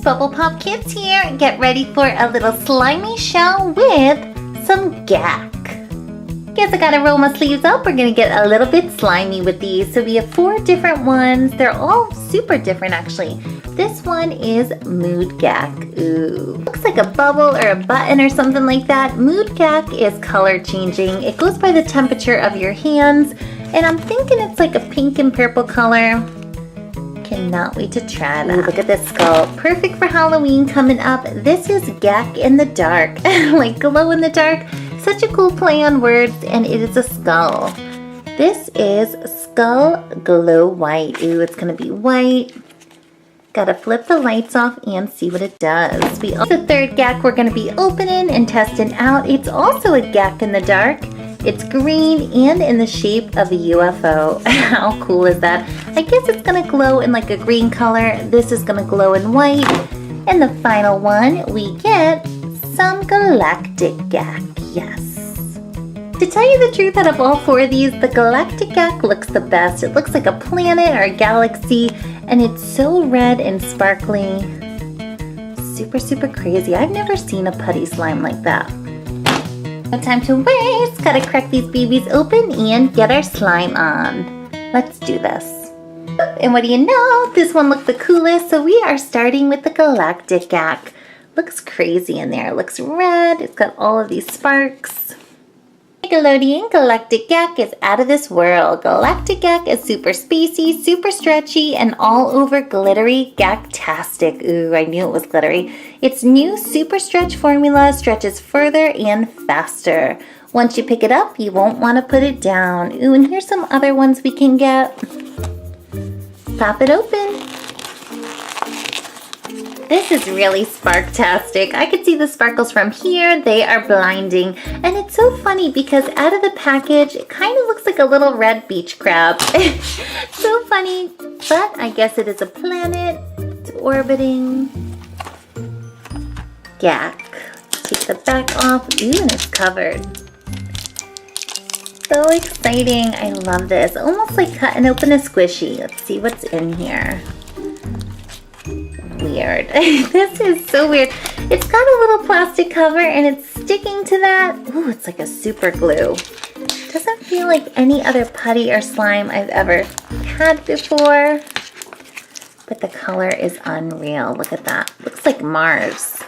Bubble Pop Kids here. Get ready for a little slimy show with some GAK. Guess I gotta roll my sleeves up. We're gonna get a little bit slimy with these. So we have 4 different ones. They're all super different actually. This one is Mood GAK. Ooh. Looks like a bubble or a button or something like that. Mood GAK is color changing. It goes by the temperature of your hands. And I'm thinking it's like a pink and purple color. Cannot wait to try that. Ooh, look at this skull. Perfect for Halloween coming up. This is GAK in the dark. Like glow in the dark. Such a cool play on words, and it is a skull. This is Skull Glow White. Ooh, it's gonna be white. Gotta flip the lights off and see what it does. The 3rd GAK we're gonna be opening and testing out. It's also a GAK in the dark. It's green and in the shape of a UFO. How cool is that? I guess it's gonna glow in like a green color. This is gonna glow in white. And the final one, we get some galactic GAK. Yes. To tell you the truth, out of all 4 of these, the galactic GAK looks the best. It looks like a planet or a galaxy, and it's so red and sparkly. Super, super crazy. I've never seen a putty slime like that. No time to waste. Gotta crack these babies open and get our slime on. Let's do this. And what do you know? This one looked the coolest, so we are starting with the galactic GAK. Looks crazy in there. It looks red. It's got all of these sparks. Nickelodeon Galactic GAK is out of this world. Galactic GAK is super spacey, super stretchy, and all over glittery GAK-tastic. Ooh, I knew it was glittery. Its new super stretch formula stretches further and faster. Once you pick it up, you won't want to put it down. Ooh, and here's some other ones we can get. Pop it open. This is really sparktastic. I can see the sparkles from here. They are blinding. And it's so funny because out of the package, it kind of looks like a little red beach crab. So funny, but I guess it is a planet. It's orbiting. GAK. Take the back off. Ooh, and it's covered. So exciting. I love this. Almost like cutting open a squishy. Let's see what's in here. Weird. This is so weird. It's got a little plastic cover and it's sticking to that. Ooh, it's like a super glue. Doesn't feel like any other putty or slime I've ever had before. But the color is unreal. Look at that. Looks like Mars.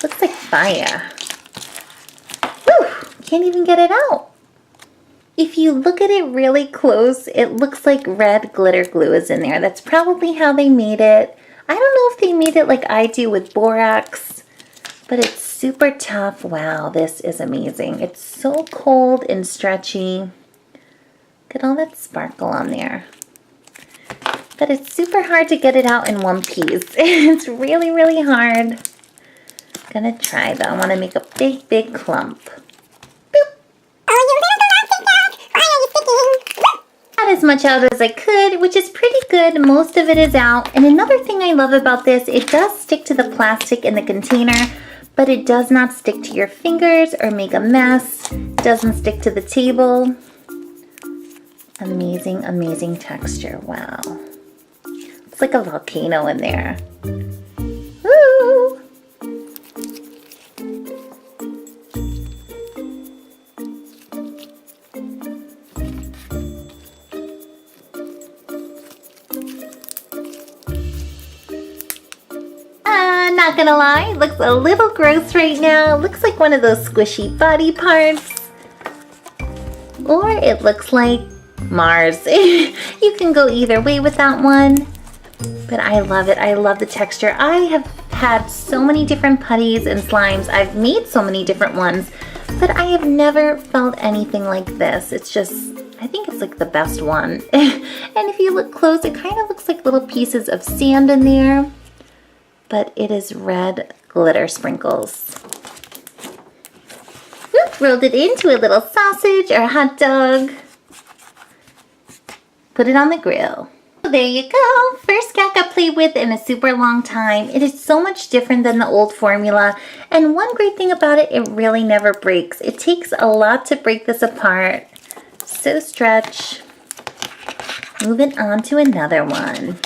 Looks like fire. Woo! Can't even get it out. If you look at it really close, it looks like red glitter glue is in there. That's probably how they made it. I don't know if they made it like I do with borax, but it's super tough. Wow, this is amazing. It's so cold and stretchy. Look at all that sparkle on there. But it's super hard to get it out in one piece. It's really, really hard. Gonna try though. I want to make a big, big clump. As much out as I could, which is pretty good. Most of it is out. And another thing I love about this, it does stick to the plastic in the container, but it does not stick to your fingers or make a mess. It doesn't stick to the table. Amazing, amazing texture. Wow. It's like a volcano in there. Woo! Not gonna lie, it looks a little gross right now. It looks like one of those squishy body parts. Or it looks like Mars. You can go either way with that one. But I love it. I love the texture. I have had so many different putties and slimes. I've made so many different ones. But I have never felt anything like this. It's just, I think it's like the best one. And if you look close, it kind of looks like little pieces of sand in there. But it is red glitter sprinkles. Whoop, rolled it into a little sausage or a hot dog. Put it on the grill. There you go. First GAK I played with in a super long time. It is so much different than the old formula. And one great thing about it, it really never breaks. It takes a lot to break this apart. So stretch. Moving on to another one.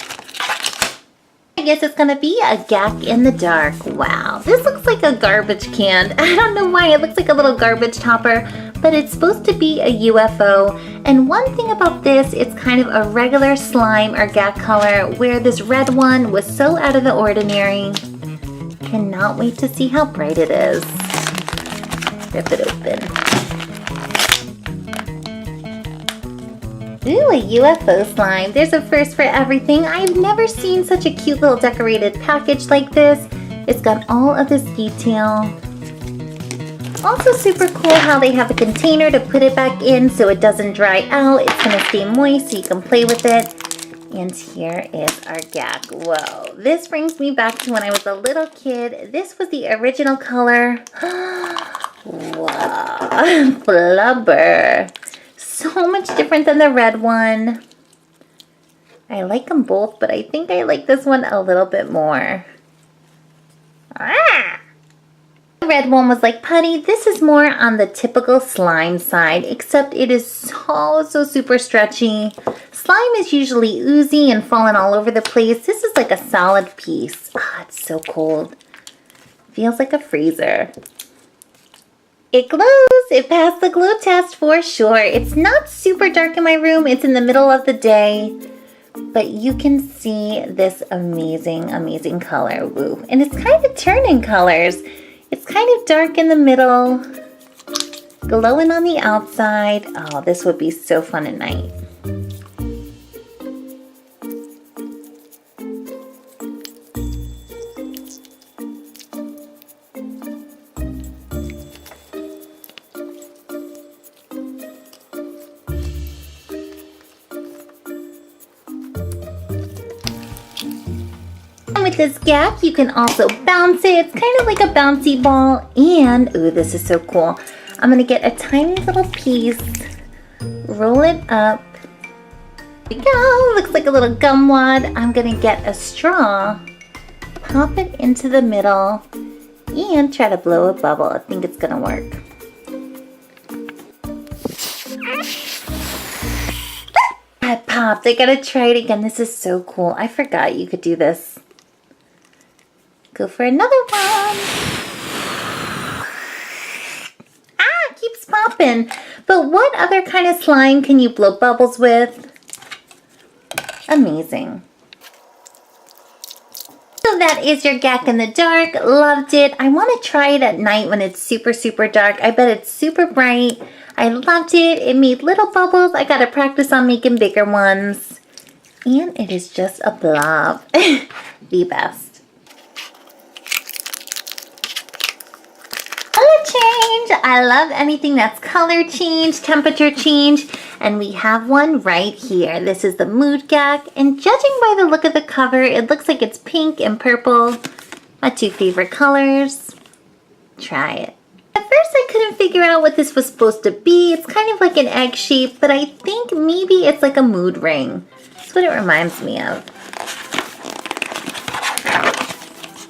I guess it's gonna be a GAK in the dark. Wow, this looks like a garbage can. I don't know why, it looks like a little garbage topper, but it's supposed to be a UFO. And one thing about this, it's kind of a regular slime or GAK color, where this red one was so out of the ordinary. Cannot wait to see how bright it is. Rip it open. Ooh, a UFO slime. There's a first for everything. I've never seen such a cute little decorated package like this. It's got all of this detail. Also super cool how they have a container to put it back in so it doesn't dry out. It's gonna stay moist so you can play with it. And here is our GAK. Whoa, this brings me back to when I was a little kid. This was the original color. Wow, FLUBBER. So much different than the red one. I like them both, but I think I like this one a little bit more. Ah! The red one was like putty. This is more on the typical slime side, except it is so super stretchy. Slime is usually oozy and falling all over the place. This is like a solid piece. Ah, it's so cold. Feels like a freezer. It glows. It passed the glow test for sure. It's not super dark in my room. It's in the middle of the day. But you can see this amazing, amazing color. Woo. And it's kind of turning colors. It's kind of dark in the middle, glowing on the outside. Oh, this would be so fun at night. With this GAK, you can also bounce it. It's kind of like a bouncy ball. And, ooh, this is so cool. I'm going to get a tiny little piece, roll it up. There we go. Looks like a little gum wad. I'm going to get a straw, pop it into the middle, and try to blow a bubble. I think it's going to work. I popped. I got to try it again. This is so cool. I forgot you could do this. Go for another one. Ah, it keeps popping. But what other kind of slime can you blow bubbles with? Amazing. So that is your GAK in the dark. Loved it. I want to try it at night when it's super, super dark. I bet it's super bright. I loved it. It made little bubbles. I got to practice on making bigger ones. And it is just a blob. The best. Color change. I love anything that's color change, temperature change, and we have one right here. This is the Mood GAK, and judging by the look of the cover, it looks like it's pink and purple. My two favorite colors. Try it. At first I couldn't figure out what this was supposed to be. It's kind of like an egg shape, but I think maybe it's like a mood ring. That's what it reminds me of.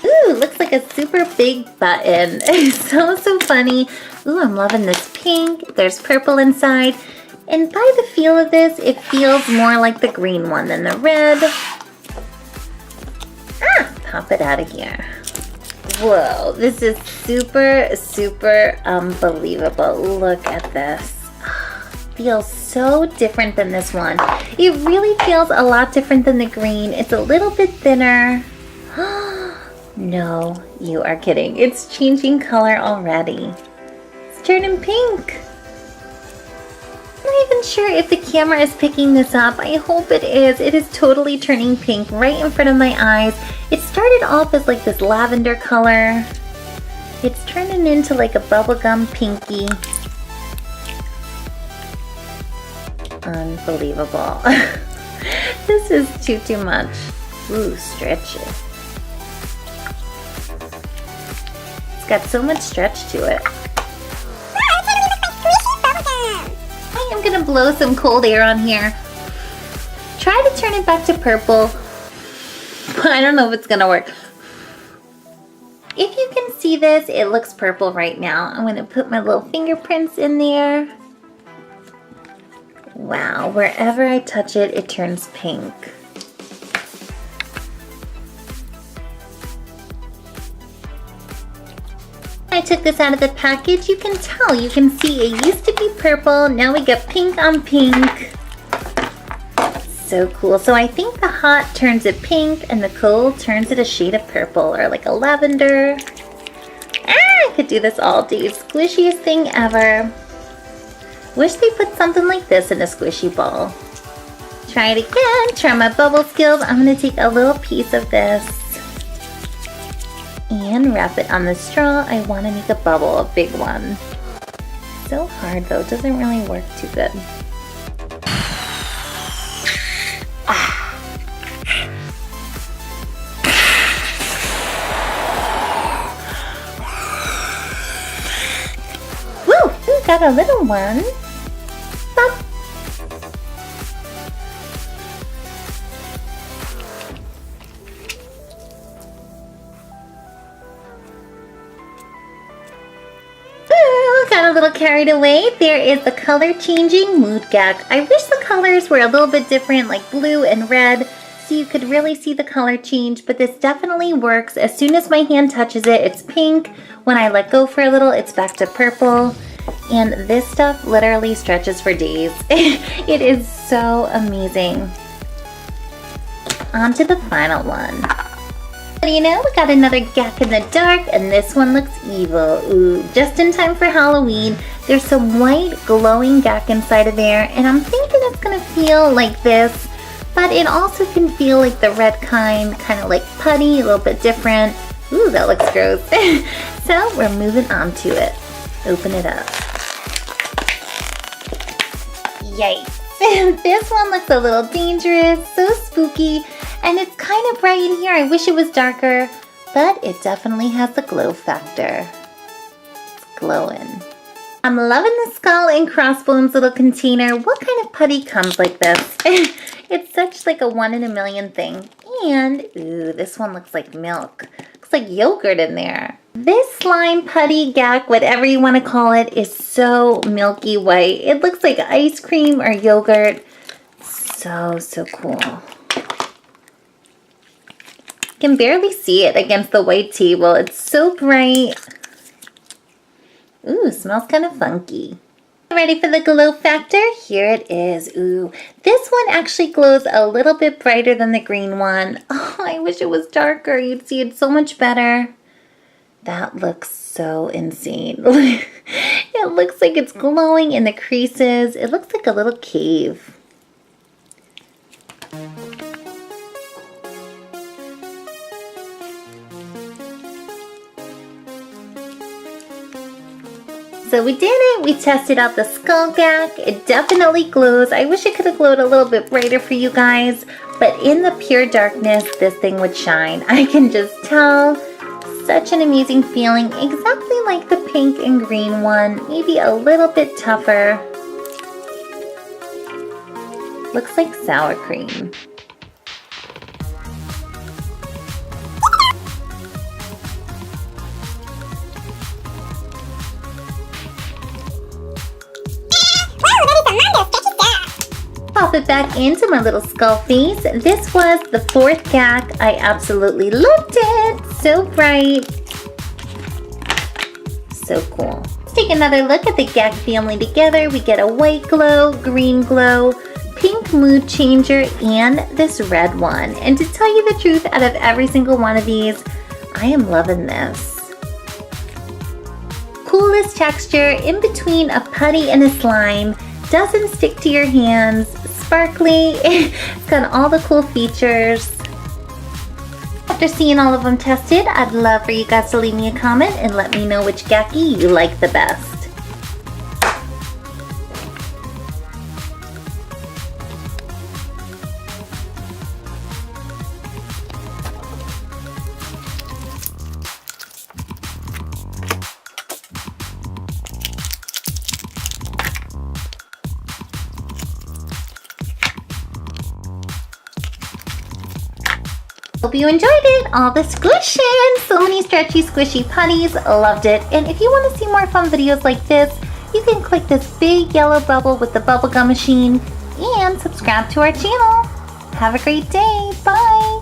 Ooh, looks like a super big button. So funny. Ooh, I'm loving this pink. There's purple inside. And by the feel of this, it feels more like the green one than the red. Ah, pop it out of here. Whoa, this is super unbelievable. Look at this. Feels so different than this one. It really feels a lot different than the green. It's a little bit thinner. No, you are kidding. It's changing color already. It's turning pink. I'm not even sure if the camera is picking this up. I hope it is. It is totally turning pink right in front of my eyes. It started off as like this lavender color. It's turning into like a bubblegum pinky. Unbelievable. This is too much. Ooh, stretchy. It's got so much stretch to it. I am gonna blow some cold air on here. Try to turn it back to purple, but I don't know if it's gonna work. If you can see this, it looks purple right now. I'm gonna put my little fingerprints in there. Wow, wherever I touch it, it turns pink. I took this out of the package, you can tell, you can see it used to be purple, now we got pink on pink. So cool. So I think the hot turns it pink and the cold turns it a shade of purple or like a lavender. I could do this all day. Squishiest thing ever. Wish they put something like this in a squishy ball. Try it again. Try my bubble skills. I'm going to take a little piece of this and wrap it on the straw. I want to make a bubble, a big one. So hard though. It doesn't really work too good. Got a little one. Pop. Ooh, got a little carried away. There is the color changing mood GAK. I wish the colors were a little bit different, like blue and red, so you could really see the color change, but this definitely works. As soon as my hand touches it, it's pink. When I let go for a little, it's back to purple. And this stuff literally stretches for days. It is so amazing. On to the final one. But you know, we got another GAK in the dark, and this one looks evil. Ooh, just in time for Halloween. There's some white glowing GAK inside of there, and I'm thinking it's gonna feel like this, but it also can feel like the red kind of like putty, a little bit different. Ooh, that looks gross. So we're moving on to it. Open it up. Yikes. This one looks a little dangerous, so spooky, and it's kind of bright in here. I wish it was darker, but it definitely has the glow factor. It's glowing. I'm loving the skull and crossbones little container. What kind of putty comes like this? It's such like a 1 in a million thing. And, ooh, this one looks like milk. Looks like yogurt in there. This slime putty GAK, whatever you want to call it, is so milky white. It looks like ice cream or yogurt. So cool. Can barely see it against the white table. It's so bright. Ooh, smells kind of funky. Ready for the glow factor? Here it is. Ooh, this one actually glows a little bit brighter than the green one. Oh, I wish it was darker. You'd see it so much better. That looks so insane. It looks like it's glowing in the creases. It looks like a little cave. So we did it. We tested out the skull GAK. It definitely glows. I wish it could have glowed a little bit brighter for you guys, but in the pure darkness, this thing would shine. I can just tell. Such an amazing feeling, exactly like the pink and green one, maybe a little bit tougher. Looks like sour cream. Pop it back into my little skull face. This was the 4th GAK. I absolutely loved it. So bright. So cool. Let's take another look at the GAK family together. We get a white glow, green glow, pink mood changer, and this red one. And to tell you the truth, out of every single one of these, I am loving this. Coolest texture in between a putty and a slime. Doesn't stick to your hands. Sparkly. It's got all the cool features. After seeing all of them tested, I'd love for you guys to leave me a comment and let me know which GAKy you like the best. Hope you enjoyed it. All the squishing. So many stretchy, squishy putties. Loved it. And if you want to see more fun videos like this, you can click this big yellow bubble with the bubblegum machine and subscribe to our channel. Have a great day. Bye.